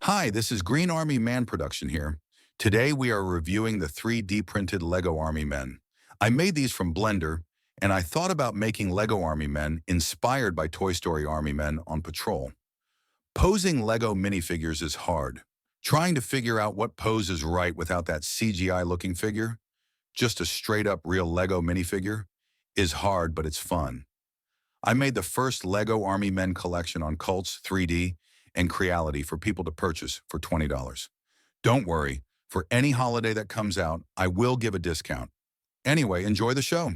Hi, this is Green Army Man Production here. Today we are reviewing the 3D printed Lego Army Men. I made these from Blender, and I thought about making Lego Army Men inspired by Toy Story Army Men on patrol. Posing Lego minifigures is hard. Trying to figure out what pose is right without that CGI-looking figure, just a straight-up real Lego minifigure, is hard, but it's fun. I made the first Lego Army Men collection on Cults 3D and Creality for people to purchase for $20. Don't worry, for any holiday that comes out, I will give a discount. Anyway, enjoy the show.